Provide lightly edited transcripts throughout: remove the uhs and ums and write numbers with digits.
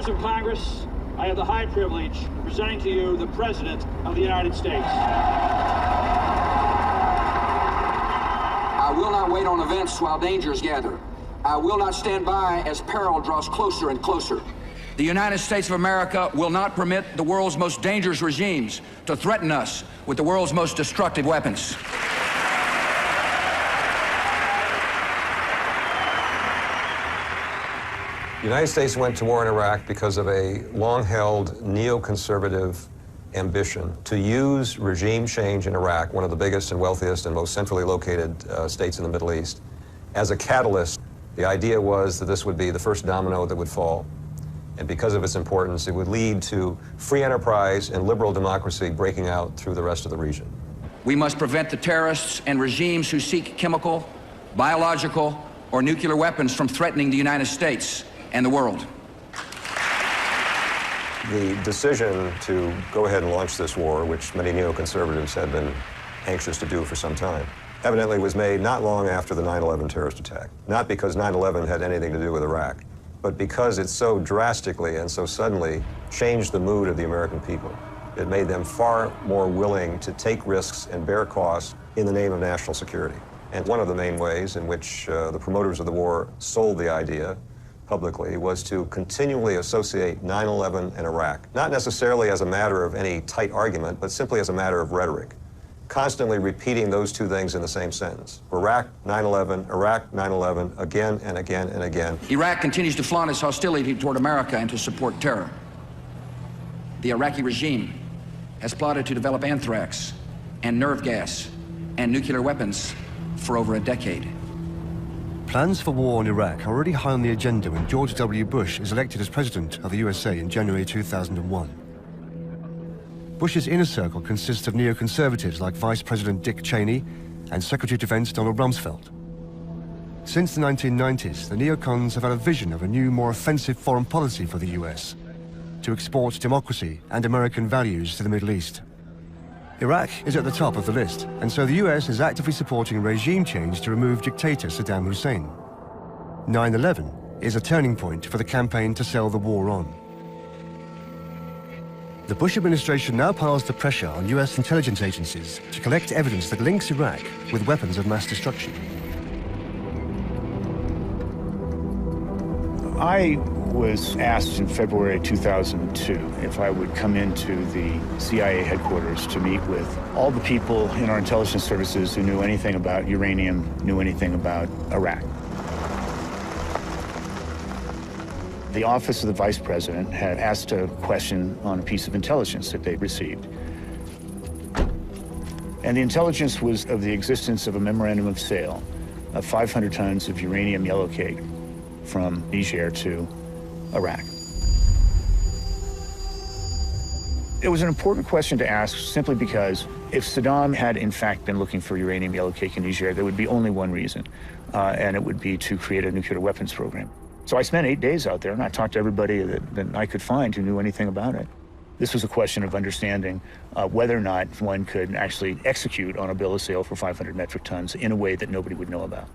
Members of Congress, I have the high privilege of presenting to you the President of the United States. I will not wait on events while dangers gather. I will not stand by as peril draws closer and closer. The United States of America will not permit the world's most dangerous regimes to threaten us with the world's most destructive weapons. The United States went to war in Iraq because of a long-held neoconservative ambition to use regime change in Iraq, one of the biggest and wealthiest and most centrally located states in the Middle East, as a catalyst. The idea was that this would be the first domino that would fall. And because of its importance, it would lead to free enterprise and liberal democracy breaking out through the rest of the region. We must prevent the terrorists and regimes who seek chemical, biological, or nuclear weapons from threatening the United States and the world. The decision to go ahead and launch this war, which many neoconservatives had been anxious to do for some time, evidently was made not long after the 9/11 terrorist attack. Not because 9/11 had anything to do with Iraq, but because it so drastically and so suddenly changed the mood of the American people. It made them far more willing to take risks and bear costs in the name of national security. And one of the main ways in which the promoters of the war sold the idea publicly was to continually associate 9/11 and Iraq, not necessarily as a matter of any tight argument, but simply as a matter of rhetoric, constantly repeating those two things in the same sentence. Iraq, 9/11, Iraq, 9/11, again and again and again. Iraq continues to flaunt its hostility toward America and to support terror. The Iraqi regime has plotted to develop anthrax and nerve gas and nuclear weapons for over a decade. Plans for war in Iraq are already high on the agenda when George W. Bush is elected as president of the USA in January 2001. Bush's inner circle consists of neoconservatives like Vice President Dick Cheney and Secretary of Defense Donald Rumsfeld. Since the 1990s, the neocons have had a vision of a new, more offensive foreign policy for the US, to export democracy and American values to the Middle East. Iraq is at the top of the list, and so the US is actively supporting regime change to remove dictator Saddam Hussein. 9/11 is a turning point for the campaign to sell the war on. The Bush administration now piles the pressure on US intelligence agencies to collect evidence that links Iraq with weapons of mass destruction. I was asked in February 2002 if I would come into the CIA headquarters to meet with all the people in our intelligence services who knew anything about uranium, knew anything about Iraq. The Office of the Vice President had asked a question on a piece of intelligence that they received. And the intelligence was of the existence of a memorandum of sale of 500 tons of uranium yellowcake from Niger to Iraq. It was an important question to ask simply because if Saddam had in fact been looking for uranium yellowcake in Niger, there would be only one reason, and it would be to create a nuclear weapons program. So I spent 8 days out there and I talked to everybody that I could find who knew anything about it. This was a question of understanding whether or not one could actually execute on a bill of sale for 500 metric tons in a way that nobody would know about.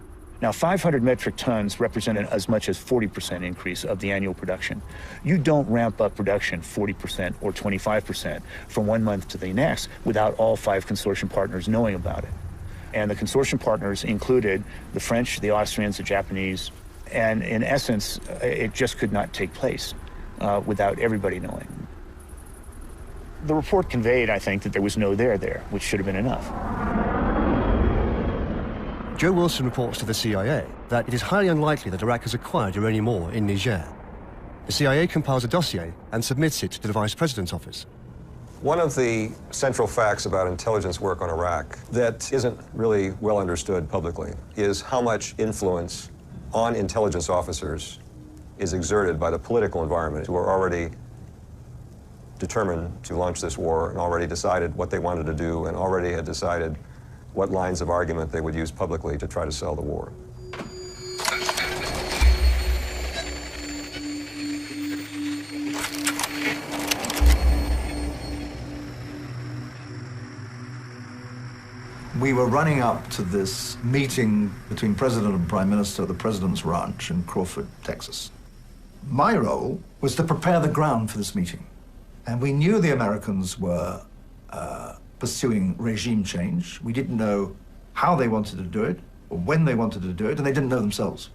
Now, 500 metric tons represented as much as 40% increase of the annual production. You don't ramp up production 40% or 25% from one month to the next without all 5 consortium partners knowing about it. And the consortium partners included the French, the Austrians, the Japanese, and in essence, it just could not take place without everybody knowing. The report conveyed, I think, that there was no there, which should have been enough. Joe Wilson reports to the CIA that it is highly unlikely that Iraq has acquired uranium ore in Niger. The CIA compiles a dossier and submits it to the Vice President's office. One of the central facts about intelligence work on Iraq that isn't really well understood publicly is how much influence on intelligence officers is exerted by the political environment who are already determined to launch this war and already decided what they wanted to do and already had decided what lines of argument they would use publicly to try to sell the war. We were running up to this meeting between President and Prime Minister at the President's Ranch in Crawford, Texas. My role was to prepare the ground for this meeting. And we knew the Americans were pursuing regime change. We didn't know how they wanted to do it, or when they wanted to do it, and they didn't know themselves.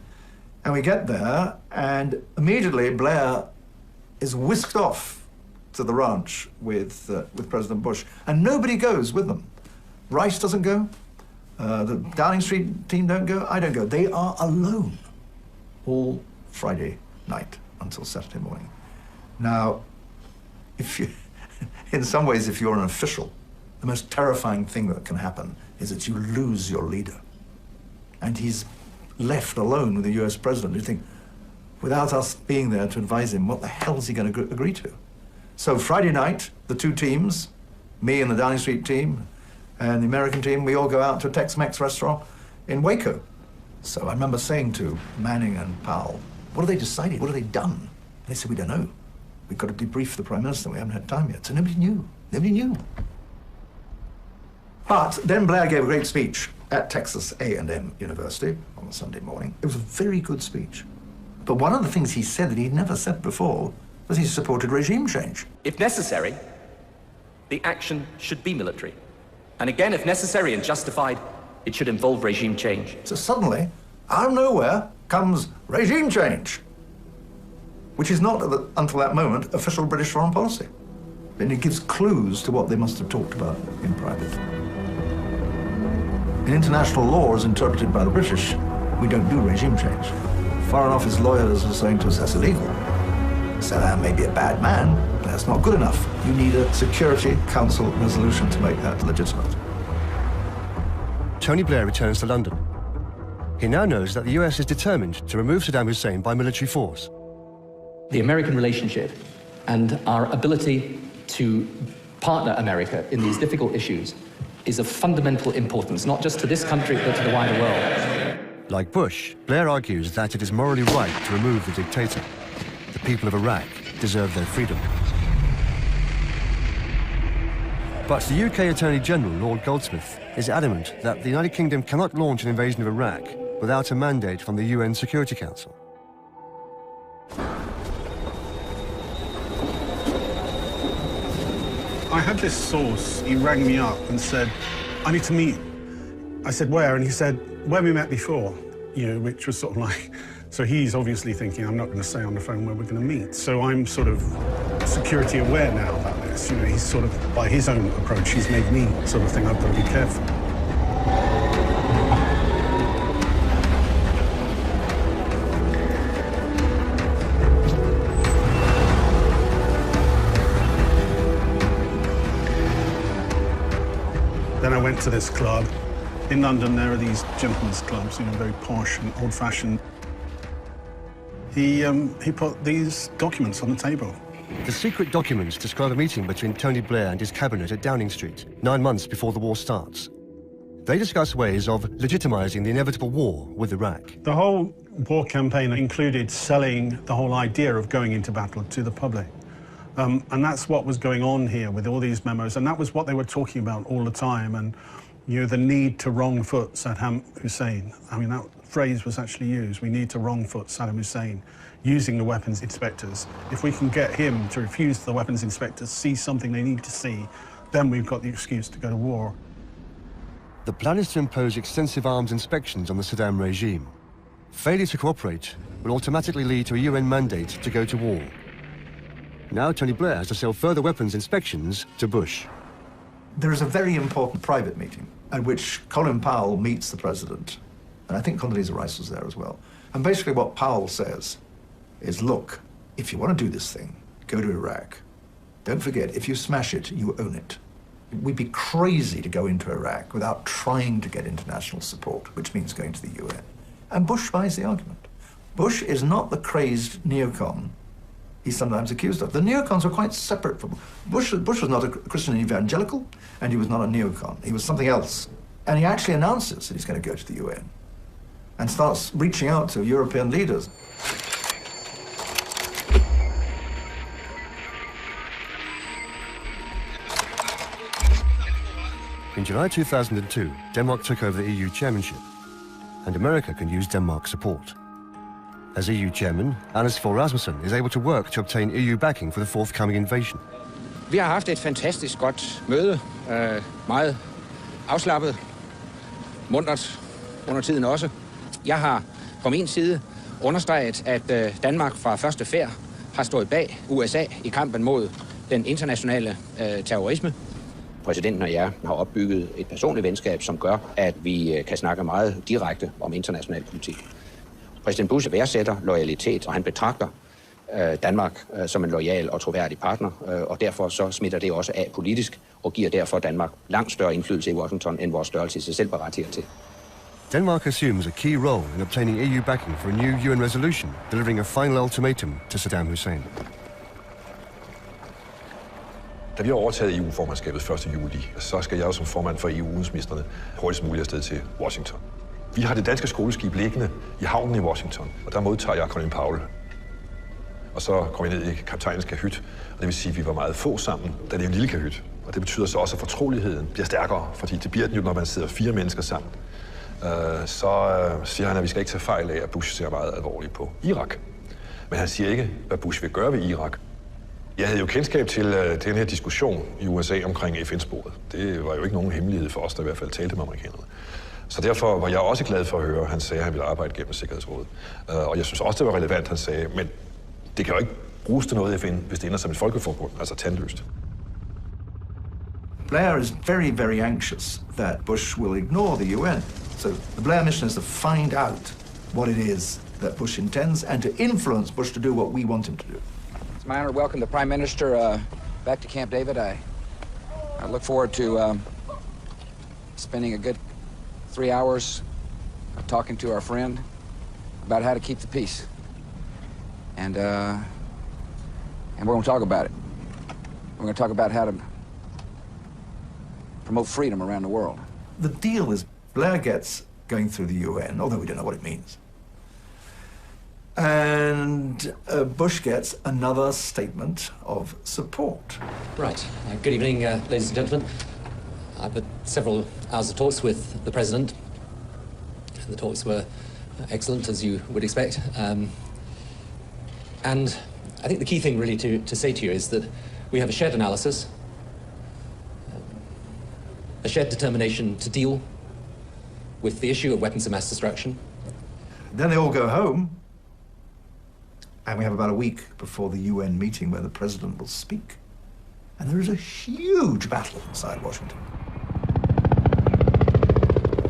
And we get there, and immediately Blair is whisked off to the ranch with President Bush, and nobody goes with them. Rice doesn't go, the Downing Street team don't go, I don't go. They are alone all Friday night until Saturday morning. Now, if you, in some ways, if you're an official, the most terrifying thing that can happen is that you lose your leader. And he's left alone with the US president. You think, without us being there to advise him, what the hell is he going to agree to? So Friday night, the two teams, me and the Downing Street team, and the American team, we all go out to a Tex-Mex restaurant in Waco. So I remember saying to Manning and Powell, what have they decided? What have they done? And they said, we don't know. We've got to debrief the Prime Minister. We haven't had time yet. So nobody knew. Nobody knew. But then Blair gave a great speech at Texas A&M University on a Sunday morning. It was a very good speech. But one of the things he said that he'd never said before was he supported regime change. If necessary, the action should be military. And again, if necessary and justified, it should involve regime change. So suddenly, out of nowhere, comes regime change, which is not, until that moment, official British foreign policy. And it gives clues to what they must have talked about in private. In international law, as interpreted by the British, we don't do regime change. Foreign Office lawyers are saying to us that's illegal. Saddam may be a bad man, but that's not good enough. You need a Security Council resolution to make that legitimate. Tony Blair returns to London. He now knows that the US is determined to remove Saddam Hussein by military force. The American relationship and our ability to partner America in these difficult issues is of fundamental importance, not just to this country, but to the wider world. Like Bush, Blair argues that it is morally right to remove the dictator. The people of Iraq deserve their freedom. But the UK Attorney General, Lord Goldsmith, is adamant that the United Kingdom cannot launch an invasion of Iraq without a mandate from the UN Security Council. I had this source, he rang me up and said, I need to meet. I said, where? And he said, where we met before, you know, which was sort of like, so he's obviously thinking, I'm not going to say on the phone where we're going to meet. So I'm sort of security aware now about this. You know, he's sort of, by his own approach, he's made me sort of think I've got to be careful. Then I went to this club. In London, there are these gentlemen's clubs, you know, very posh and old-fashioned. He put these documents on the table. The secret documents describe a meeting between Tony Blair and his cabinet at Downing Street, 9 months before the war starts. They discuss ways of legitimizing the inevitable war with Iraq. The whole war campaign included selling the whole idea of going into battle to the public. And that's what was going on here with all these memos, and that was what they were talking about all the time, and you know, the need to wrong foot Saddam Hussein. I mean, that phrase was actually used. We need to wrong foot Saddam Hussein using the weapons inspectors. If we can get him to refuse the weapons inspectors, see something they need to see, then we've got the excuse to go to war. The plan is to impose extensive arms inspections on the Saddam regime. Failure to cooperate will automatically lead to a UN mandate to go to war. Now Tony Blair has to sell further weapons inspections to Bush. There is a very important private meeting at which Colin Powell meets the president. And I think Condoleezza Rice was there as well. And basically what Powell says is, look, if you want to do this thing, go to Iraq. Don't forget, if you smash it, you own it. We'd be crazy to go into Iraq without trying to get international support, which means going to the UN. And Bush buys the argument. Bush is not the crazed neocon he's sometimes accused of. The neocons were quite separate from Bush. Bush was not a Christian evangelical, and he was not a neocon. He was something else. And he actually announces that he's going to go to the UN and starts reaching out to European leaders. In July 2002, Denmark took over the EU chairmanship, and America can use Denmark's support. As EU chairman, Anders Fogh Rasmussen is able to work to obtain EU backing for the forthcoming invasion. Vi har haft et fantastisk godt møde, meget afslappet, muntert under tiden også. Jeg har på min side understreget, at Danmark fra første færd har stået bag USA i kampen mod den internationale terrorisme. Præsidenten og jeg har opbygget et personligt venskab, som gør, at vi kan snakke meget direkte om international politik. Præsident Bush værdsætter loyalitet, og han betragter Danmark som en loyal og troværdig partner, og derfor så smitter det også af politisk, og giver derfor Danmark langt større indflydelse i Washington, end vores størrelse i sig selv berettiger til. Denmark assumes a key role in obtaining EU backing for a new UN resolution, delivering a final ultimatum to Saddam Hussein. Da vi har overtaget EU-formandskabet 1. juli, så skal jeg som formand for EU-udenrigsministrene hurtigst muligt afsted til Washington. Vi har det danske skoleskib liggende i havnen i Washington, og der modtager jeg Colin Powell. Og så går vi ned i kaptajnens kahyt, og det vil sige, at vi var meget få sammen, da det er en lille kahyt. Og det betyder så også, at fortroligheden bliver stærkere, fordi det bliver den jo, når man sidder 4 mennesker sammen. Så siger han, at vi skal ikke tage fejl af, at Bush ser meget alvorligt på Irak. Men han siger ikke, hvad Bush vil gøre ved Irak. Jeg havde jo kendskab til den her diskussion i USA omkring FN-sporet. Det var jo ikke nogen hemmelighed for os, der i hvert fald talte med amerikanerne. Så derfor var jeg også glad for at høre, at han sagde, at han ville arbejde gennem Sikkerhedsrådet. Og jeg synes også, det var relevant, han sagde, men det kan jo ikke bruges til noget i FN, hvis det ender som et folkeforbund, altså tandløst. Blair is very, very anxious that Bush will ignore the UN. So the Blair mission is to find out what it is that Bush intends and to influence Bush to do what we want him to do. It's my honor to welcome the Prime Minister back to Camp David. I look forward to spending a good 3 hours talking to our friend about how to keep the peace. And we're going to talk about it. We're going to talk about how to promote freedom around the world. The deal is Blair gets going through the UN, although we don't know what it means. And Bush gets another statement of support. Right. Good evening, ladies and gentlemen. I've had several hours of talks with the President. The talks were excellent, as you would expect. And I think the key thing really to say to you is that we have a shared analysis, a shared determination to deal with the issue of weapons of mass destruction. Then they all go home, and we have about a week before the UN meeting where the President will speak. And there is a huge battle inside Washington.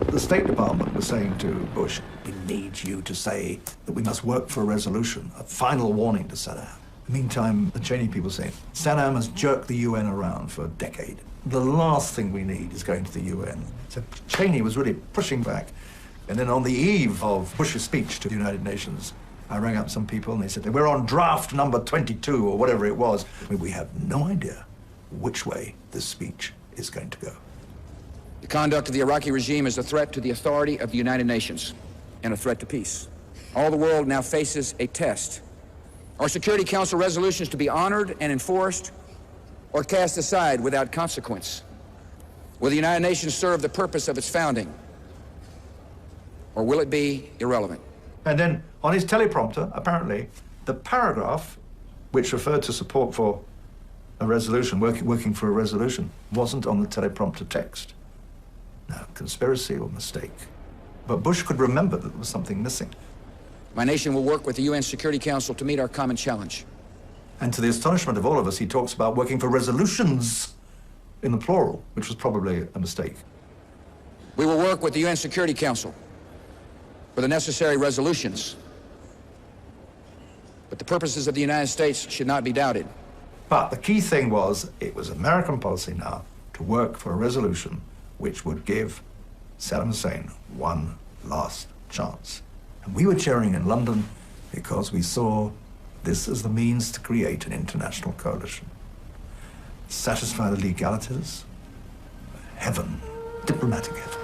The State Department was saying to Bush, we need you to say that we must work for a resolution, a final warning to Saddam. Meantime, the Cheney people say, Saddam has jerked the UN around for a decade. The last thing we need is going to the UN. So Cheney was really pushing back. And then on the eve of Bush's speech to the United Nations, I rang up some people and they said, we're on draft number 22 or whatever it was. We have no idea which way this speech is going to go. The conduct of the Iraqi regime is a threat to the authority of the United Nations and a threat to peace. All the world now faces a test. Are Security Council resolutions to be honored and enforced or cast aside without consequence? Will the United Nations serve the purpose of its founding, or will it be irrelevant? And then on his teleprompter, apparently, the paragraph which referred to support for a resolution, working for a resolution, wasn't on the teleprompter text. Now, conspiracy or mistake. But Bush could remember that there was something missing. My nation will work with the UN Security Council to meet our common challenge. And to the astonishment of all of us, he talks about working for resolutions in the plural, which was probably a mistake. We will work with the UN Security Council for the necessary resolutions. But the purposes of the United States should not be doubted. But the key thing was, it was American policy now to work for a resolution which would give Saddam Hussein one last chance. And we were cheering in London because we saw this as the means to create an international coalition. Satisfy the legalities, heaven, diplomatic heaven.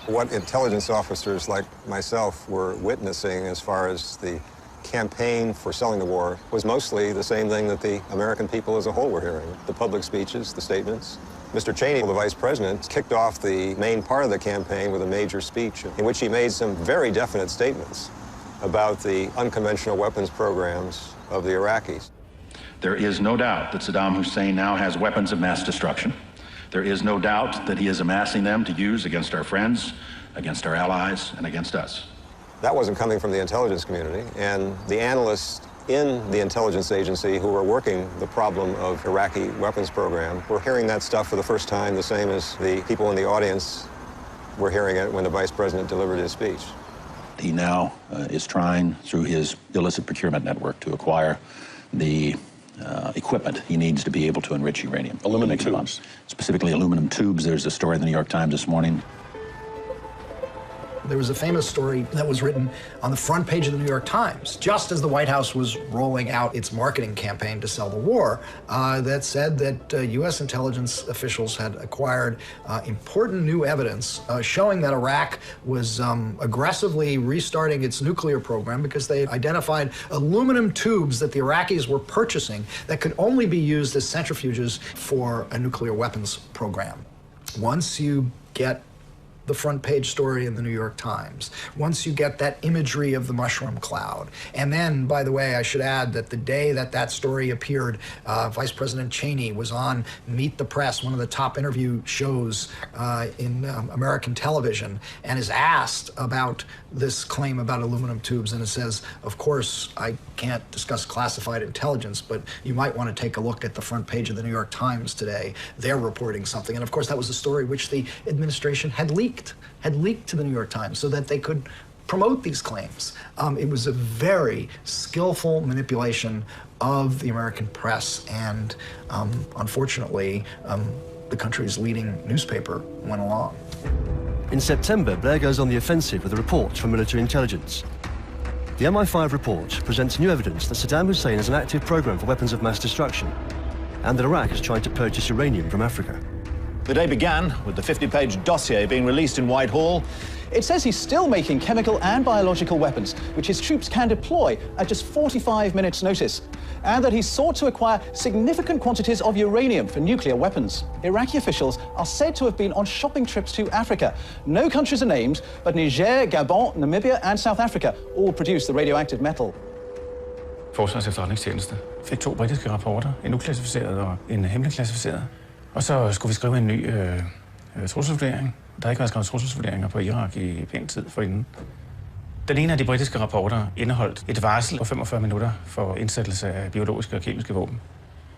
What intelligence officers like myself were witnessing as far as the campaign for selling the war was mostly the same thing that the American people as a whole were hearing. The public speeches, the statements. Mr. Cheney, the vice president, kicked off the main part of the campaign with a major speech in which he made some very definite statements about the unconventional weapons programs of the Iraqis. There is no doubt that Saddam Hussein now has weapons of mass destruction. There is no doubt that he is amassing them to use against our friends, against our allies, and against us. That wasn't coming from the intelligence community, and the analysts in the intelligence agency who were working the problem of Iraqi weapons program were hearing that stuff for the first time, the same as the people in the audience were hearing it when the vice president delivered his speech. He now is trying, through his illicit procurement network, to acquire the equipment he needs to be able to enrich uranium. Aluminum tubes. Specifically aluminum tubes. There's a story in the New York Times this morning. There was a famous story that was written on the front page of the New York Times, just as the White House was rolling out its marketing campaign to sell the war, that said that U.S. intelligence officials had acquired important new evidence showing that Iraq was aggressively restarting its nuclear program because they identified aluminum tubes that the Iraqis were purchasing that could only be used as centrifuges for a nuclear weapons program. Once you get the front page story in the New York Times, once you get that imagery of the mushroom cloud. And then, by the way, I should add that the day that that story appeared, Vice President Cheney was on Meet the Press, one of the top interview shows in American television, and is asked about this claim about aluminum tubes, and it says, of course, I can't discuss classified intelligence, but you might want to take a look at the front page of the New York Times today. They're reporting something. And of course, that was a story which the administration had leaked to the New York Times so that they could promote these claims. It was a very skillful manipulation of the American press, and unfortunately, the country's leading newspaper went along. In September, Blair goes on the offensive with a report from military intelligence. The MI5 report presents new evidence that Saddam Hussein has an active program for weapons of mass destruction, and that Iraq is trying to purchase uranium from Africa. The day began with the 50-page dossier being released in Whitehall. It says he's still making chemical and biological weapons, which his troops can deploy at just 45 minutes' notice, and that he's sought to acquire significant quantities of uranium for nuclear weapons. Iraqi officials are said to have been on shopping trips to Africa. No countries are named, but Niger, Gabon, Namibia and South Africa all produce the radioactive metal. Forsvarets efterretningstjeneste fik 2 britiske rapporter, en uklassificeret og en hemmelig klassificeret. Og så skulle vi skrive en ny trusselsvurdering. Der har ikke været skrevet trusselsvurderinger på Irak i pæn tid forinden. Den ene af de britiske rapporter indeholdt et varsel på 45 minutter for indsættelse af biologiske og kemiske våben.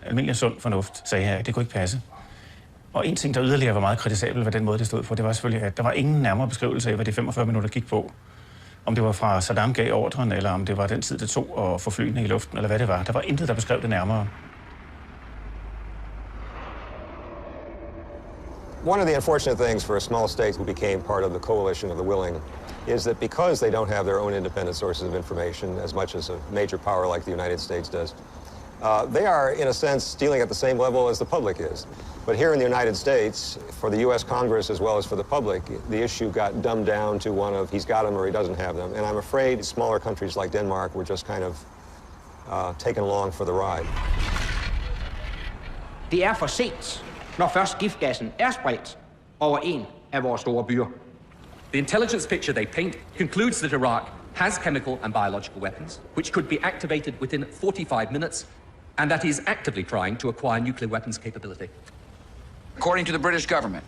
Almindelig sund fornuft sagde her, at det kunne ikke passe. Og en ting, der yderligere var meget kritisabel ved den måde, det stod på, det var selvfølgelig, at der var ingen nærmere beskrivelse af, hvad de 45 minutter gik på. Om det var fra Saddam gav ordren, eller om det var den tid, det tog at få flyene i luften, eller hvad det var. Der var intet, der beskrev det nærmere. One of the unfortunate things for a small state who became part of the coalition of the willing is that because they don't have their own independent sources of information as much as a major power like the United States does, they are, in a sense, dealing at the same level as the public is. But here in the United States, for the U.S. Congress as well as for the public, the issue got dumbed down to one of he's got them or he doesn't have them. And I'm afraid smaller countries like Denmark were just kind of taken along for the ride. Det er for sent, når først giftgassen er spredt over en af vores store byer. The intelligence picture they paint concludes that Iraq has chemical and biological weapons, which could be activated within 45 minutes, and that is actively trying to acquire nuclear weapons capability. According to the British government,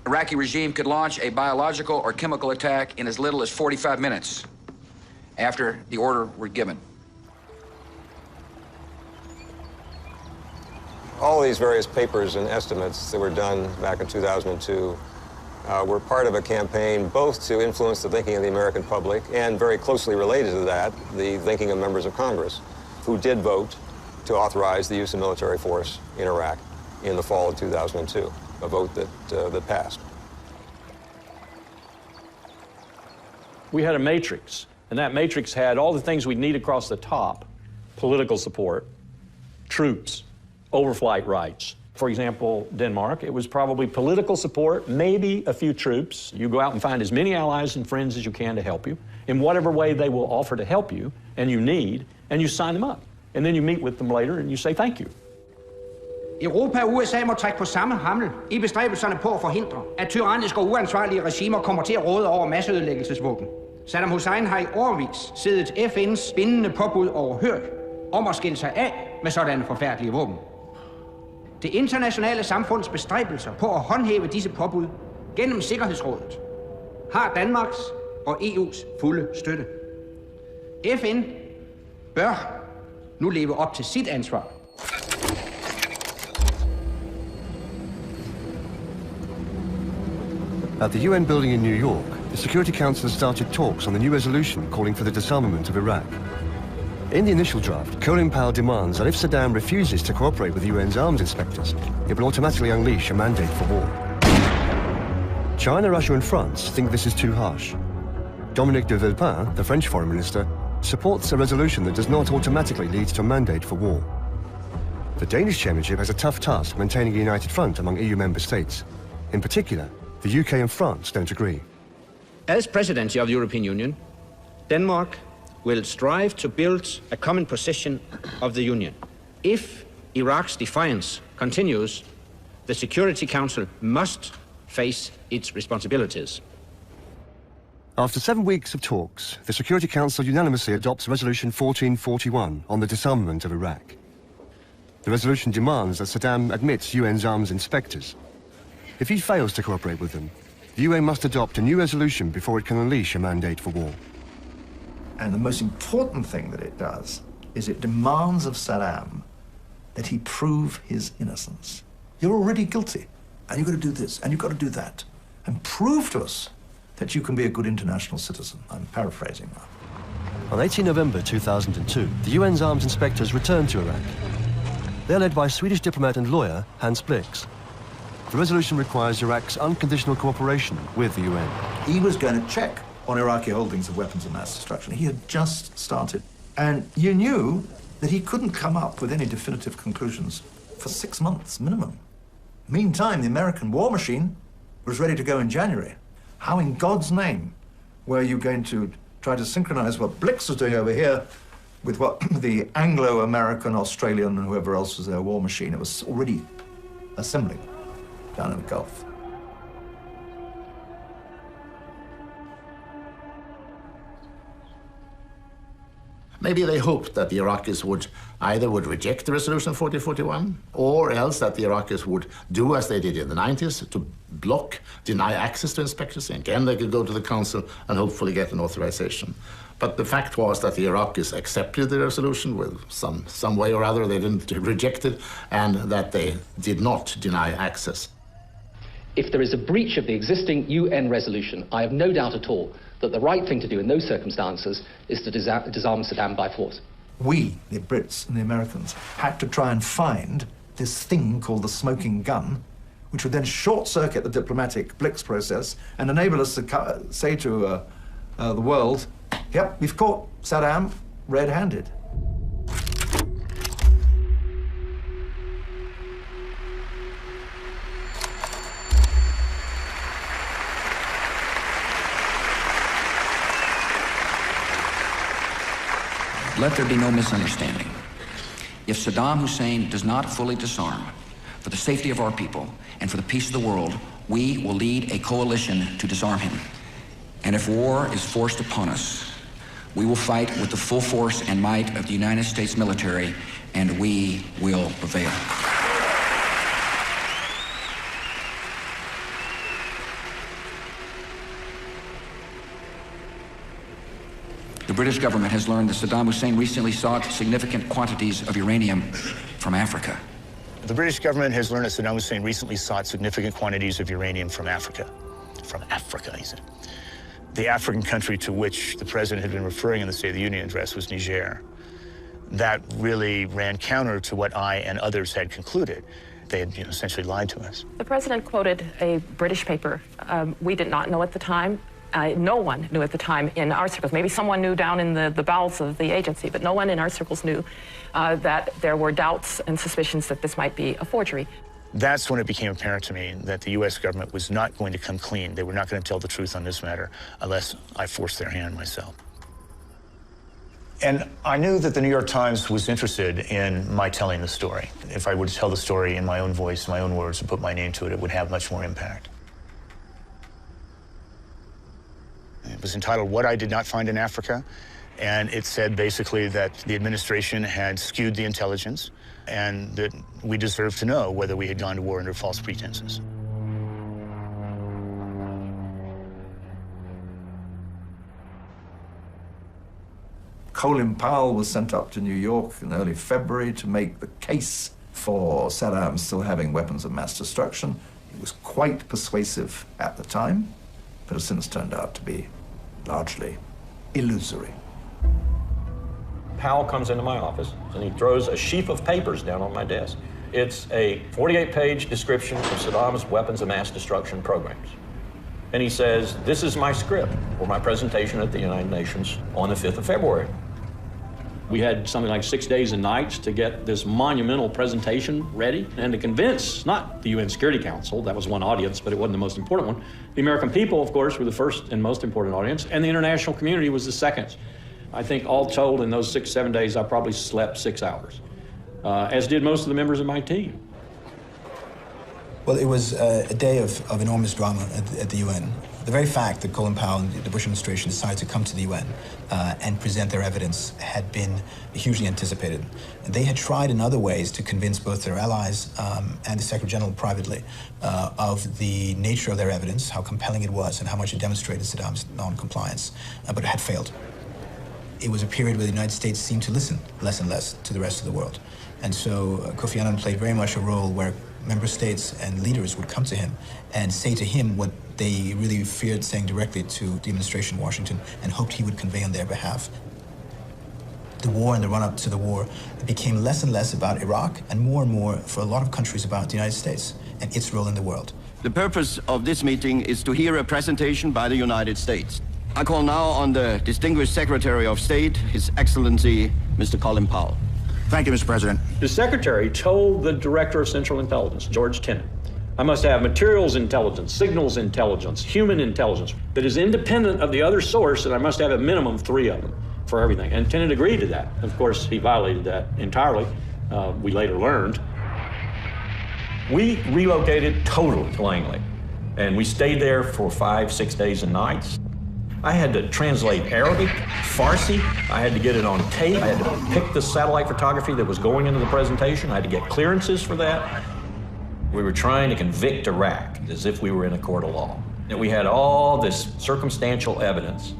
Iraqi regime could launch a biological or chemical attack in as little as 45 minutes after the order were given. All these various papers and estimates that were done back in 2002 were part of a campaign both to influence the thinking of the American public and, very closely related to that, the thinking of members of Congress who did vote to authorize the use of military force in Iraq in the fall of 2002, a vote that passed. We had a matrix, and that matrix had all the things we need across the top: political support, troops, overflight rights, For example, Denmark, it was probably political support, maybe a few troops. You go out and find as many allies and friends as you can to help you, in whatever way they will offer to help you and you need, and you sign them up. And then you meet with them later and you say thank you. Europa og USA må trække på samme hammel i bestræbelserne på at forhindre, at tyranniske og uansvarlige regimer kommer til at råde over masseødelæggelsesvåben. Saddam Hussein har i årevis siddet FN's bindende påbud overhørt om at skille sig af med sådanne forfærdelige våben. Det internationale samfunds bestræbelser på at håndhæve disse påbud gennem Sikkerhedsrådet har Danmarks og EU's fulde støtte. FN bør nu leve op til sit ansvar. At the UN building in New York, the Security Council has started talks on the new resolution calling for the disarmament of Iraq. In the initial draft, Colin Powell demands that if Saddam refuses to cooperate with the UN's arms inspectors, it will automatically unleash a mandate for war. China, Russia and France think this is too harsh. Dominique de Villepin, the French foreign minister, supports a resolution that does not automatically lead to a mandate for war. The Danish chairmanship has a tough task maintaining a united front among EU member states. In particular, the UK and France don't agree. As presidency of the European Union, Denmark will strive to build a common position of the Union. If Iraq's defiance continues, the Security Council must face its responsibilities. After 7 weeks of talks, the Security Council unanimously adopts Resolution 1441 on the disarmament of Iraq. The resolution demands that Saddam admits UN's arms inspectors. If he fails to cooperate with them, the UN must adopt a new resolution before it can unleash a mandate for war. And the most important thing that it does is it demands of Saddam that he prove his innocence. You're already guilty, and you've got to do this, and you've got to do that, and prove to us that you can be a good international citizen. I'm paraphrasing now. On 18 November 2002, the UN's arms inspectors returned to Iraq. They're led by Swedish diplomat and lawyer Hans Blix. The resolution requires Iraq's unconditional cooperation with the UN. He was going to check on Iraqi holdings of weapons of mass destruction. He had just started. And you knew that he couldn't come up with any definitive conclusions for 6 months minimum. Meantime, the American war machine was ready to go in January. How in God's name were you going to try to synchronize what Blix was doing over here with what the Anglo-American, Australian, and whoever else was their war machine? It was already assembling down in the Gulf. Maybe they hoped that the Iraqis would either reject the resolution 1441, or else that the Iraqis would do as they did in the 90s, to deny access to inspectors. Again, they could go to the council and hopefully get an authorization. But the fact was that the Iraqis accepted the resolution with some way or other. They didn't reject it, and that they did not deny access. If there is a breach of the existing UN resolution, I have no doubt at all that the right thing to do in those circumstances is to disarm Saddam by force. We, the Brits and the Americans, had to try and find this thing called the smoking gun, which would then short-circuit the diplomatic Blix process and enable us to say to the world, yep, we've caught Saddam red-handed. Let there be no misunderstanding. If Saddam Hussein does not fully disarm, for the safety of our people and for the peace of the world, we will lead a coalition to disarm him. And if war is forced upon us, we will fight with the full force and might of the United States military, and we will prevail. The British government has learned that Saddam Hussein recently sought significant quantities of uranium from Africa. The British government has learned that Saddam Hussein recently sought significant quantities of uranium from Africa. From Africa, he said. The African country to which the president had been referring in the State of the Union address was Niger. That really ran counter to what I and others had concluded. They had essentially lied to us. The president quoted a British paper. We did not know at the time. No one knew at the time in our circles. Maybe someone knew down in the bowels of the agency, but no one in our circles knew that there were doubts and suspicions that this might be a forgery. That's when it became apparent to me that the U.S. government was not going to come clean. They were not going to tell the truth on this matter unless I forced their hand myself. And I knew that the New York Times was interested in my telling the story. If I were to tell the story in my own voice, my own words, and put my name to it, it would have much more impact. It was entitled What I Did Not Find in Africa, and it said basically that the administration had skewed the intelligence and that we deserved to know whether we had gone to war under false pretenses. Colin Powell was sent up to New York in early February to make the case for Saddam still having weapons of mass destruction. He was quite persuasive at the time, but has since turned out to be largely illusory. Powell comes into my office and he throws a sheaf of papers down on my desk. It's a 48-page description of Saddam's weapons of mass destruction programs. And he says, this is my script for my presentation at the United Nations on the 5th of February. We had something like 6 days and nights to get this monumental presentation ready and to convince, not the UN Security Council, that was one audience, but it wasn't the most important one. The American people, of course, were the first and most important audience, and the international community was the second. I think all told in those 6, 7 days, I probably slept 6 hours, as did most of the members of my team. Well, it was a day of enormous drama at the UN. The very fact that Colin Powell and the Bush administration decided to come to the UN and present their evidence had been hugely anticipated. They had tried in other ways to convince both their allies and the Secretary General privately of the nature of their evidence, how compelling it was, and how much it demonstrated Saddam's non-compliance, but it had failed. It was a period where the United States seemed to listen less and less to the rest of the world. And so Kofi Annan played very much a role where member states and leaders would come to him and say to him what they really feared saying directly to the administration in Washington and hoped he would convey on their behalf. The war and the run-up to the war became less and less about Iraq and more for a lot of countries about the United States and its role in the world. The purpose of this meeting is to hear a presentation by the United States. I call now on the distinguished Secretary of State, His Excellency, Mr. Colin Powell. Thank you, Mr. President. The Secretary told the Director of Central Intelligence, George Tenet, I must have materials intelligence, signals intelligence, human intelligence that is independent of the other source, and I must have a minimum 3 of them for everything. And Tenet agreed to that. Of course, he violated that entirely, we later learned. We relocated totally to Langley, and we stayed there for 5, 6 days and nights. I had to translate Arabic, Farsi. I had to get it on tape. I had to pick the satellite photography that was going into the presentation. I had to get clearances for that. We were trying to convict Iraq as if we were in a court of law. And we had all this circumstantial evidence,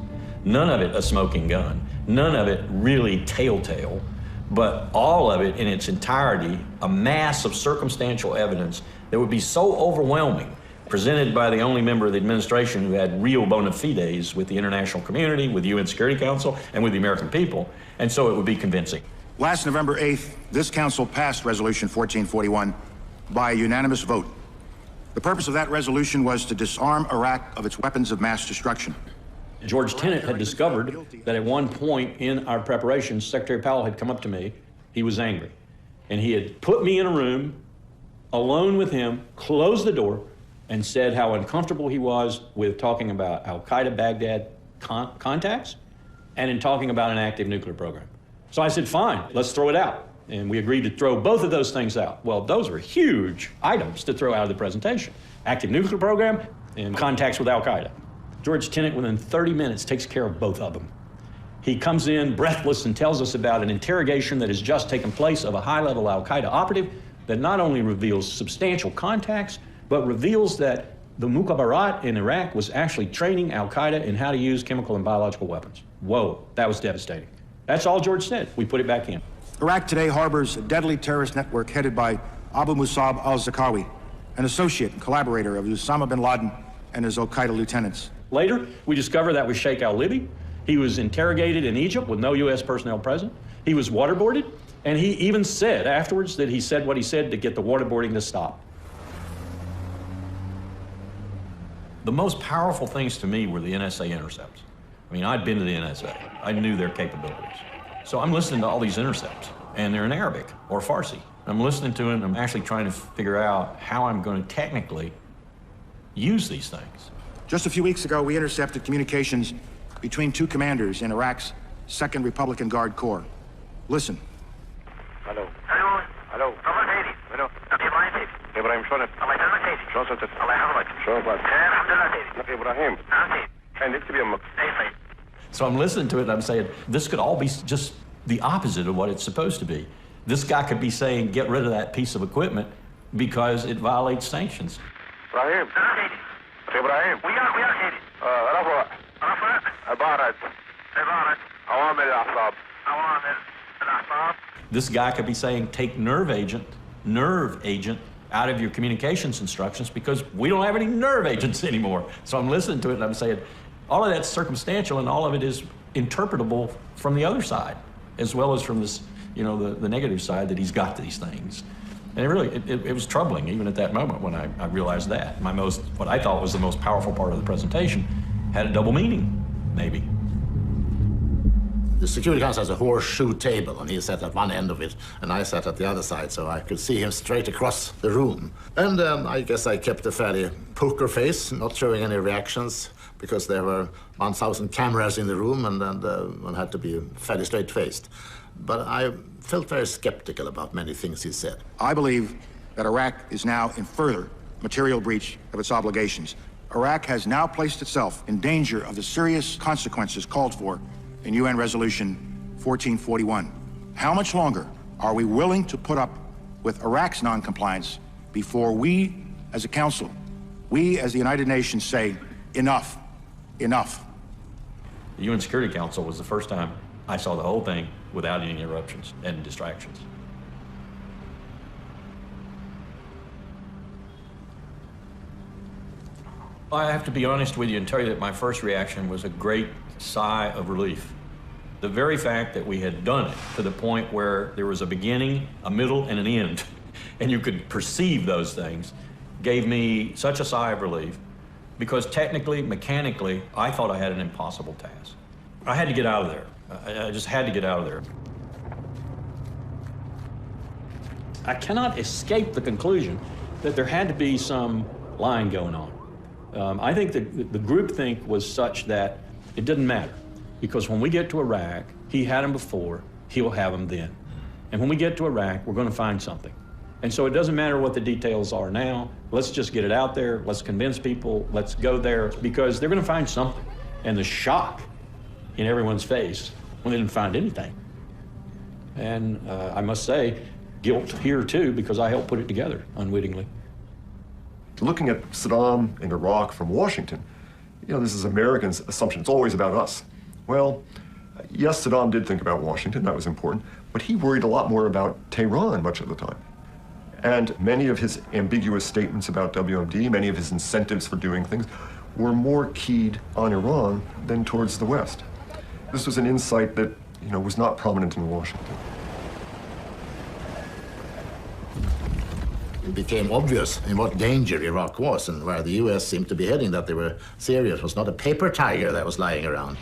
none of it a smoking gun, none of it really telltale, but all of it in its entirety, a mass of circumstantial evidence that would be so overwhelming, presented by the only member of the administration who had real bona fides with the international community, with the UN Security Council, and with the American people, and so it would be convincing. Last November 8th, this council passed Resolution 1441 by a unanimous vote. The purpose of that resolution was to disarm Iraq of its weapons of mass destruction. George Tenet had discovered that at one point in our preparations, Secretary Powell had come up to me. He was angry, and he had put me in a room alone with him, closed the door, and said how uncomfortable he was with talking about al-Qaeda Baghdad contacts and in talking about an active nuclear program. So I said, fine, let's throw it out. And we agreed to throw both of those things out. Well, those were huge items to throw out of the presentation. Active nuclear program and contacts with al-Qaeda. George Tenet, within 30 minutes, takes care of both of them. He comes in breathless and tells us about an interrogation that has just taken place of a high-level al-Qaeda operative that not only reveals substantial contacts, but reveals that the Mukhabarat in Iraq was actually training al-Qaeda in how to use chemical and biological weapons. Whoa, that was devastating. That's all George said. We put it back in. Iraq today harbors a deadly terrorist network headed by Abu Musab al-Zarqawi, an associate and collaborator of Osama bin Laden and his al-Qaeda lieutenants. Later, we discovered that was Sheikh al-Libi. He was interrogated in Egypt with no U.S. personnel present. He was waterboarded, and he even said afterwards that he said what he said to get the waterboarding to stop. The most powerful things to me were the NSA intercepts. I mean, I'd been to the NSA. I knew their capabilities. So I'm listening to all these intercepts, and they're in Arabic or Farsi. I'm listening to it, and I'm actually trying to figure out how I'm going to technically use these things. Just a few weeks ago, we intercepted communications between two commanders in Iraq's 2nd Republican Guard Corps. Listen. Hello. Hello. Hello. Hello. Ibrahim شلونك؟ الله يسلمك. شلون صرت؟ الله يحفظك. شلونك بعد؟ الحمد لله سيدي. إبراهيم. نعم سيدي. كان نكتب يمك. أي. So I'm listening to it and I'm saying, this could all be just the opposite of what it's supposed to be. This guy could be saying, get rid of that piece of equipment because it violates sanctions. إبراهيم. إبراهيم. وياك سيدي. رفع. عبارة عوامل الأعصاب. عوامل الأعصاب. This guy could be saying, take nerve agent out of your communications instructions because we don't have any nerve agents anymore. So I'm listening to it and I'm saying, all of that's circumstantial and all of it is interpretable from the other side, as well as from this, you know, the negative side that he's got to these things. And it was troubling even at that moment when I realized that. What I thought was the most powerful part of the presentation had a double meaning, maybe. The Security Council has a horseshoe table, and he sat at one end of it, and I sat at the other side, so I could see him straight across the room. And I guess I kept a fairly poker face, not showing any reactions, because there were 1,000 cameras in the room, and one had to be fairly straight-faced. But I felt very skeptical about many things he said. I believe that Iraq is now in further material breach of its obligations. Iraq has now placed itself in danger of the serious consequences called for in UN Resolution 1441. How much longer are we willing to put up with Iraq's non-compliance before we, as a council, we as the United Nations say, enough, enough? The UN Security Council was the first time I saw the whole thing without any interruptions and distractions. I have to be honest with you and tell you that my first reaction was a great sigh of relief. The very fact that we had done it to the point where there was a beginning, a middle, and an end, and you could perceive those things, gave me such a sigh of relief, because technically, mechanically, I thought I had an impossible task. I had to get out of there. I just had to get out of there. I cannot escape the conclusion that there had to be some lying going on. I think that the groupthink was such that it didn't matter. Because when we get to Iraq, he had them before, he'll have them then. And when we get to Iraq, we're going to find something. And so it doesn't matter what the details are now. Let's just get it out there. Let's convince people. Let's go there because they're going to find something. And the shock in everyone's face when they didn't find anything. And I must say, guilt here too, because I helped put it together unwittingly. Looking at Saddam in Iraq from Washington, you know, this is Americans' assumption. It's always about us. Well, yes, Saddam did think about Washington, that was important, but he worried a lot more about Tehran much of the time. And many of his ambiguous statements about WMD, many of his incentives for doing things, were more keyed on Iran than towards the West. This was an insight that, you know, was not prominent in Washington. It became obvious in what danger Iraq was and where the U.S. seemed to be heading, that they were serious. It was not a paper tiger that was lying around.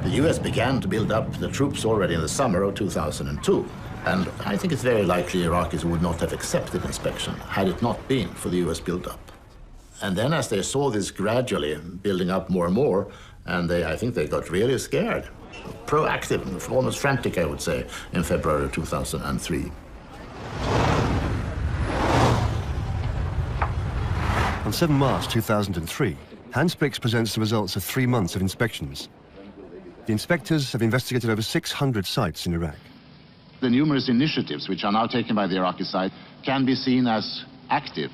The U.S. began to build up the troops already in the summer of 2002. And I think it's very likely Iraqis would not have accepted inspection had it not been for the U.S. build-up. And then as they saw this gradually building up more and more, and I think they got really scared. Proactive, almost frantic, I would say, in February 2003. On 7 March 2003, Hans Blix presents the results of 3 months of inspections. The inspectors have investigated over 600 sites in Iraq. The numerous initiatives which are now taken by the Iraqi side can be seen as active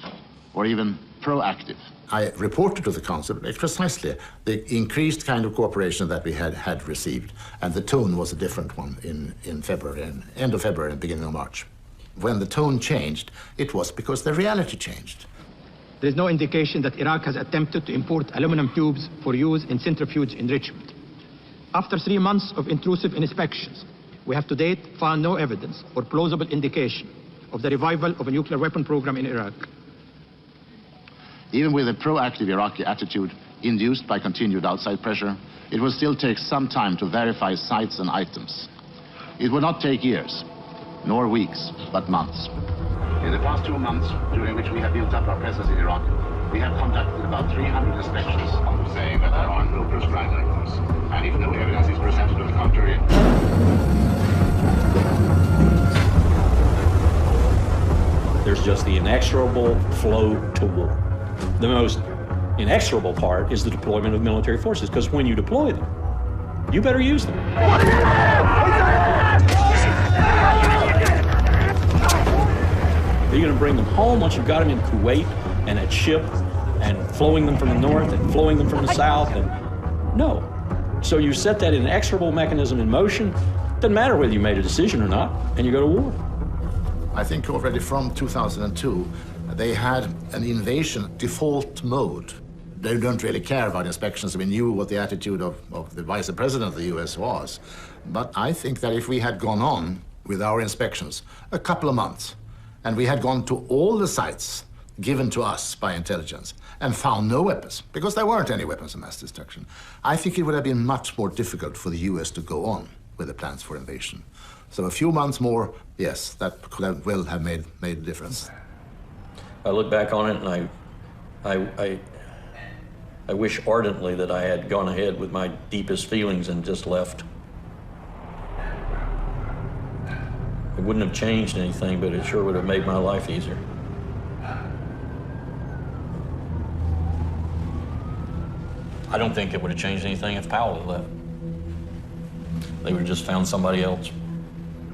or even proactive. I reported to the Council precisely the increased kind of cooperation that we had received, and the tone was a different one in February, and end of February and beginning of March. When the tone changed, it was because the reality changed. There is no indication that Iraq has attempted to import aluminum tubes for use in centrifuge enrichment. After 3 months of intrusive inspections, we have to date found no evidence or plausible indication of the revival of a nuclear weapon program in Iraq. Even with a proactive Iraqi attitude induced by continued outside pressure, it will still take some time to verify sites and items. It would not take years, nor weeks, but months. In the past 2 months, during which we have built up our presence in Iraq, we have conducted about 300 inspections, saying that there are no prescribed weapons, and if no evidence is presented to the contrary. There's just the inexorable flow to war. The most inexorable part is the deployment of military forces, because when you deploy them, you better use them. Are you going to bring them home once you've got them in Kuwait and at ship and flowing them from the north and flowing them from the south? And no. So you set that inexorable mechanism in motion. Doesn't matter whether you made a decision or not, and you go to war. I think already from 2002, they had an invasion default mode. They don't really care about inspections. We knew what the attitude of the Vice President of the US was. But I think that if we had gone on with our inspections a couple of months, and we had gone to all the sites given to us by intelligence and found no weapons, because there weren't any weapons of mass destruction, I think it would have been much more difficult for the US to go on with the plans for invasion. So a few months more, yes, that could have well have made a difference. I look back on it and I wish ardently that I had gone ahead with my deepest feelings and just left. It wouldn't have changed anything, but it sure would have made my life easier. I don't think it would have changed anything if Powell had left. They would have just found somebody else.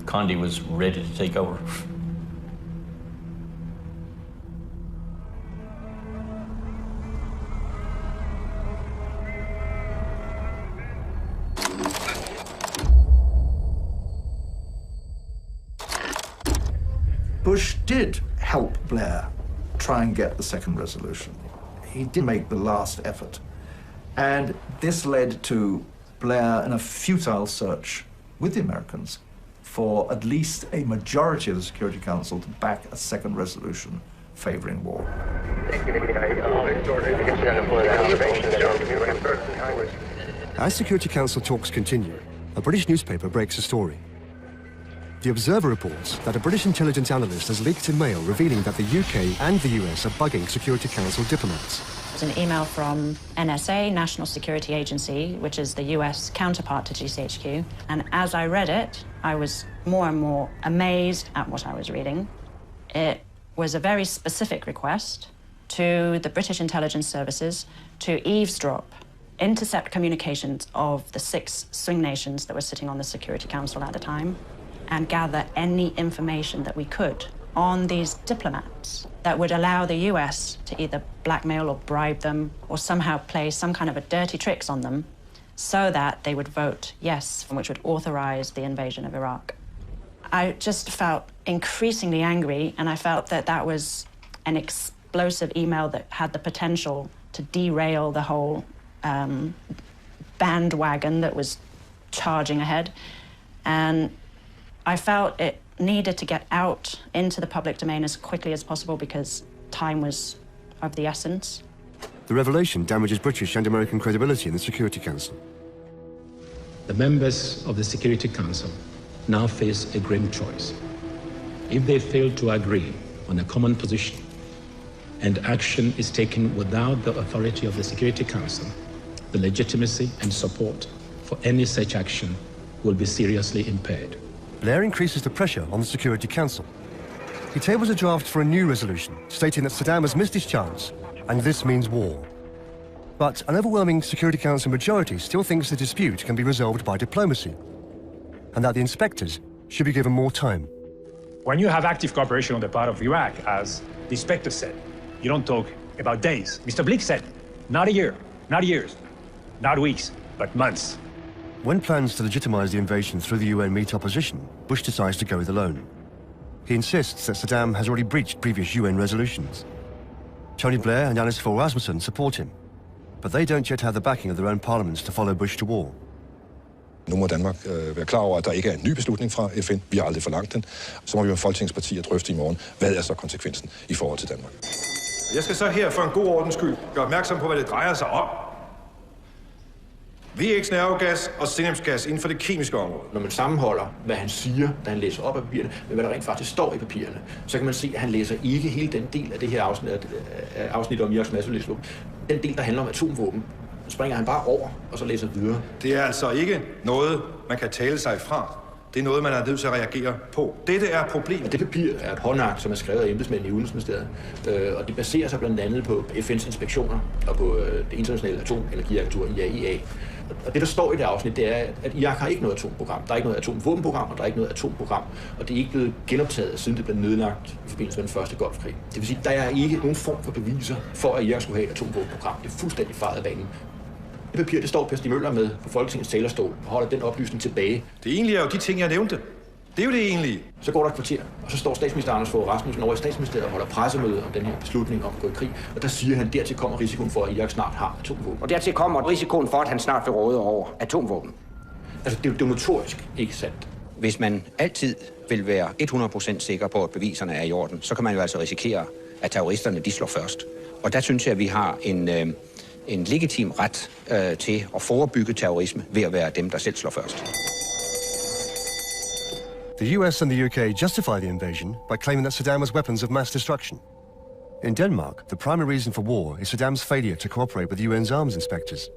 Condi was ready to take over. Bush did help Blair try and get the second resolution. He did make the last effort. And this led to Blair in a futile search with the Americans for at least a majority of the Security Council to back a second resolution favoring war. As Security Council talks continue, a British newspaper breaks a story. The Observer reports that a British intelligence analyst has leaked a mail revealing that the UK and the US are bugging Security Council diplomats. It was an email from NSA, National Security Agency, which is the US counterpart to GCHQ. And as I read it, I was more and more amazed at what I was reading. It was a very specific request to the British intelligence services to eavesdrop, intercept communications of the 6 swing nations that were sitting on the Security Council at the time, and gather any information that we could on these diplomats that would allow the US to either blackmail or bribe them or somehow play some kind of a dirty tricks on them so that they would vote yes, which would authorize the invasion of Iraq. I just felt increasingly angry, and I felt that that was an explosive email that had the potential to derail the whole bandwagon that was charging ahead. And I felt it needed to get out into the public domain as quickly as possible because time was of the essence. The revelation damages British and American credibility in the Security Council. The members of the Security Council now face a grim choice. If they fail to agree on a common position and action is taken without the authority of the Security Council, the legitimacy and support for any such action will be seriously impaired. Blair increases the pressure on the Security Council. He tables a draft for a new resolution, stating that Saddam has missed his chance, and this means war. But an overwhelming Security Council majority still thinks the dispute can be resolved by diplomacy, and that the inspectors should be given more time. When you have active cooperation on the part of Iraq, as the inspector said, you don't talk about days. Mr. Blick said, not a year, not years, not weeks, but months. When plans to legitimize the invasion through the UN meet opposition, Bush decides to go it alone. He insists that Saddam has already breached previous UN resolutions. Tony Blair and Anders Fogh Rasmussen support him, but they don't yet have the backing of their own parliaments to follow Bush to war. Nu må Danmark være klar over, at der ikke er en ny beslutning fra FN. Vi har aldrig forlangt den. Så må vi med Folketingets partier drøfte i morgen, hvad er så konsekvensen i forhold til Danmark. Jeg skal så her for en god ordens skyld gøre opmærksom på, hvad det drejer sig om. VX nervegas og senepsgas inden for det kemiske område. Når man sammenholder, hvad han siger, da han læser op af papirerne, med hvad der rent faktisk står i papirerne, så kan man se, at han læser ikke hele den del af det her afsnit om Iraks masseødelæggelsesvåben. Den del, der handler om atomvåben, springer han bare over og så læser videre. Det er altså ikke noget, man kan tale sig fra. Det er noget, man er nødt til at reagere på. Dette er problemet. Det papir er et håndark, som er skrevet af embedsmænd i Udenrigsministeriet, og det baserer sig blandt andet på FN's inspektioner og på det internationale atomenergiagentur IAEA. Og det, der står i det afsnit, det er, at Irak har ikke noget atomprogram. Der er ikke noget atomvåbenprogram, og der er ikke noget atomprogram. Og det er ikke blevet genoptaget, siden det blev nedlagt i forbindelse med den første Golfkrig. Det vil sige, at der er ikke nogen form for beviser for, at Irak skulle have et atomvåbenprogram. Det er fuldstændig faret af banen. Det papir, det står Per Stig Møller med på Folketingets talerstol og holder den oplysning tilbage. Det egentlige er jo de ting, jeg nævnte. Det er jo det egentlige. Så går der et kvarter, og så står statsminister Anders Fogh Rasmussen over i statsministeriet og holder pressemøde om den her beslutning om at gå i krig. Og der siger han, dertil kommer risikoen for, at Irak snart har atomvåben. Og dertil kommer risikoen for, at han snart vil råde over atomvåben. Altså, det er jo notorisk ikke sandt. Hvis man altid vil være 100% sikker på, at beviserne er i orden, så kan man jo altså risikere, at terroristerne de slår først. Og der synes jeg, at vi har en legitim ret til at forebygge terrorisme ved at være dem, der selv slår først. The US and the UK justify the invasion by claiming that Saddam has weapons of mass destruction. In Denmark, the primary reason for war is Saddam's failure to cooperate with the UN's arms inspectors.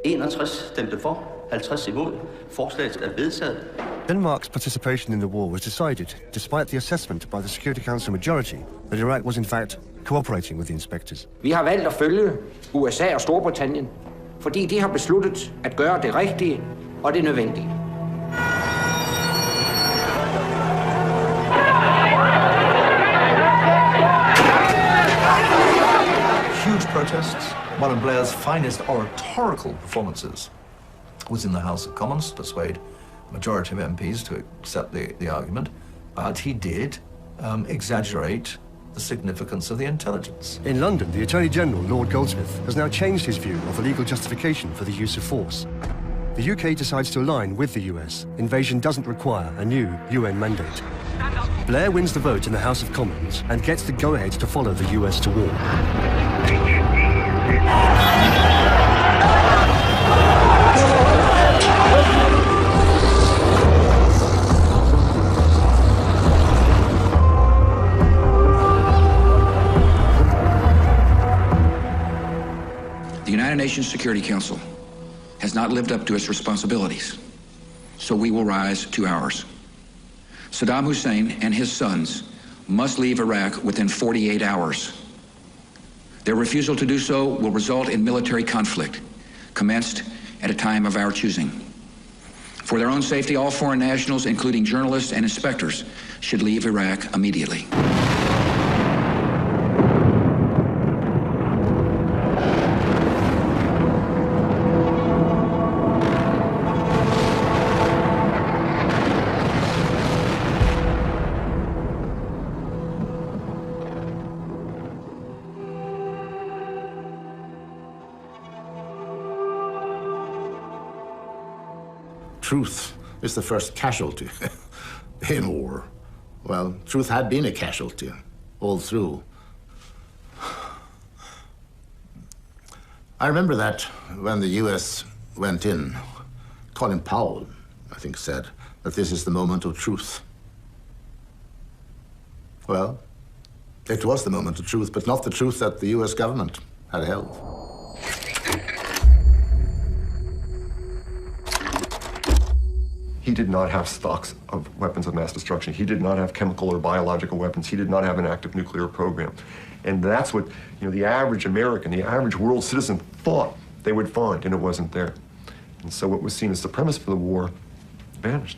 61 stemte for, 50 imod. Forslaget er vedtaget. Denmark's participation in the war was decided despite the assessment by the Security Council majority that Iraq was in fact cooperating with the inspectors. Vi har valgt at følge USA og Storbritannien, fordi de har besluttet at gøre det rigtige og det nødvendige. Huge protests. One of Blair's finest oratorical performances was in the House of Commons to persuade a majority of MPs to accept the argument, but he did exaggerate the significance of the intelligence. In London, the Attorney General, Lord Goldsmith, has now changed his view of the legal justification for the use of force. The UK decides to align with the US. Invasion doesn't require a new UN mandate. Blair wins the vote in the House of Commons and gets the go-ahead to follow the US to war. The United Nations Security Council has not lived up to its responsibilities, so we will rise to ours. Saddam Hussein and his sons must leave Iraq within 48 hours. Their refusal to do so will result in military conflict, commenced at a time of our choosing. For their own safety, all foreign nationals, including journalists and inspectors, should leave Iraq immediately. Truth is the first casualty in war. Well, truth had been a casualty all through. I remember that when the US went in, Colin Powell, I think, said that this is the moment of truth. Well, it was the moment of truth, but not the truth that the US government had held. He did not have stocks of weapons of mass destruction. He did not have chemical or biological weapons. He did not have an active nuclear program. And that's what, the average American, the average world citizen thought they would find, and it wasn't there. And so what was seen as the premise for the war vanished.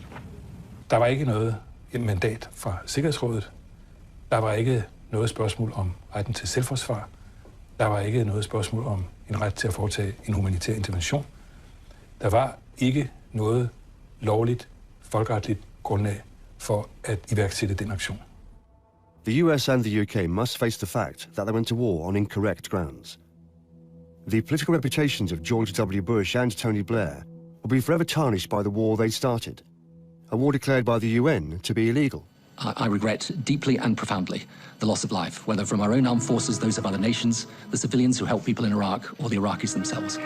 Der var ikke noget mandat fra Sikkerhedsrådet. Der var ikke noget spørgsmål om retten til selvforsvar. Der var ikke noget spørgsmål om en ret til at foretage en humanitær intervention. Der var ikke noget lovligt, folkeretligt grundlag for at iværksætte den aktion. The US and the UK must face the fact that they went to war on incorrect grounds. The political reputations of George W. Bush and Tony Blair will be forever tarnished by the war they started, a war declared by the UN to be illegal I regret deeply and profoundly the loss of life, whether from our own armed forces, those of other nations, the civilians who help people in Iraq, or the Iraqis themselves.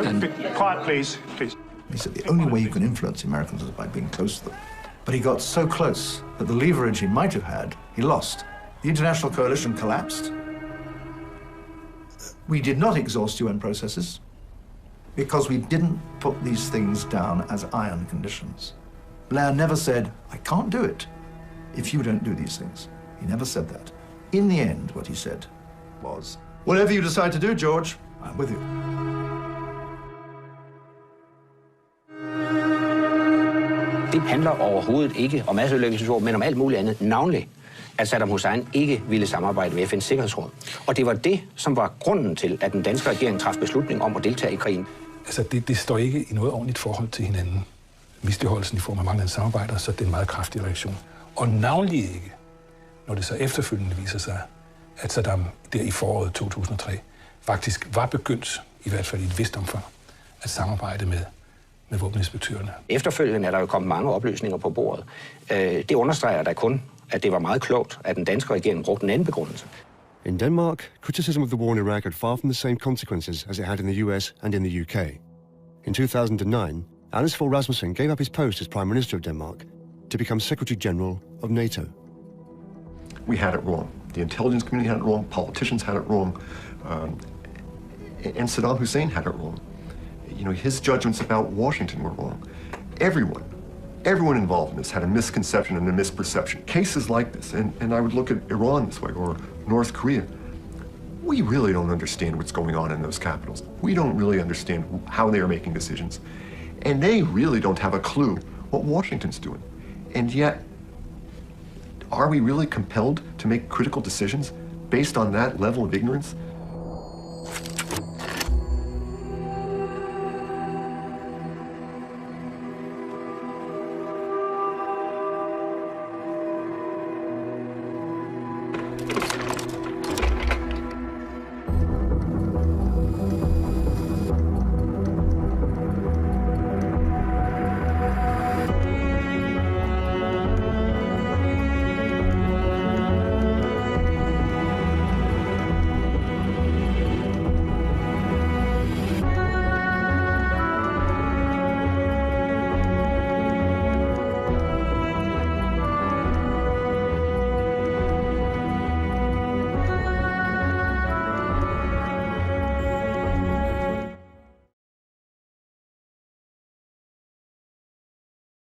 And quiet, please, please. He said the only way you can influence the Americans is by being close to them. But he got so close that the leverage he might have had, he lost. The international coalition collapsed. We did not exhaust UN processes because we didn't put these things down as iron conditions. Blair never said, I can't do it if you don't do these things. He never said that. In the end, what he said was, whatever you decide to do, George, I'm with you. Det handler overhovedet ikke om masseødelæggelsesvåben, men om alt muligt andet. Navnlig, at Saddam Hussein ikke ville samarbejde med FN's Sikkerhedsråd. Og det var det, som var grunden til, at den danske regering traf beslutning om at deltage i krigen. Altså, det står ikke i noget ordentligt forhold til hinanden. Misligholdelsen i form af manglende samarbejder, så det er en meget kraftig reaktion. Og navnlig ikke, når det så efterfølgende viser sig, at Saddam der i foråret 2003 faktisk var begyndt, i hvert fald i et vist omfang, at samarbejde med våbeninspektørerne. Efterfølgende er der jo kommet mange oplysninger på bordet. Det understreger da kun, at det var meget klogt, at den danske regering brugte en anden begrundelse. In Denmark, criticism of the war in Iraq had far from the same consequences as it had in the US and in the UK. In 2009, Anders Fogh Rasmussen gave up his post as Prime Minister of Denmark to become Secretary General of NATO. We had it wrong. The intelligence community had it wrong, politicians had it wrong, and Saddam Hussein had it wrong. You know, his judgments about Washington were wrong. Everyone involved in this had a misconception and a misperception. Cases like this, and I would look at Iran this way, or North Korea. We really don't understand what's going on in those capitals. We don't really understand how they are making decisions. And they really don't have a clue what Washington's doing. And yet, are we really compelled to make critical decisions based on that level of ignorance?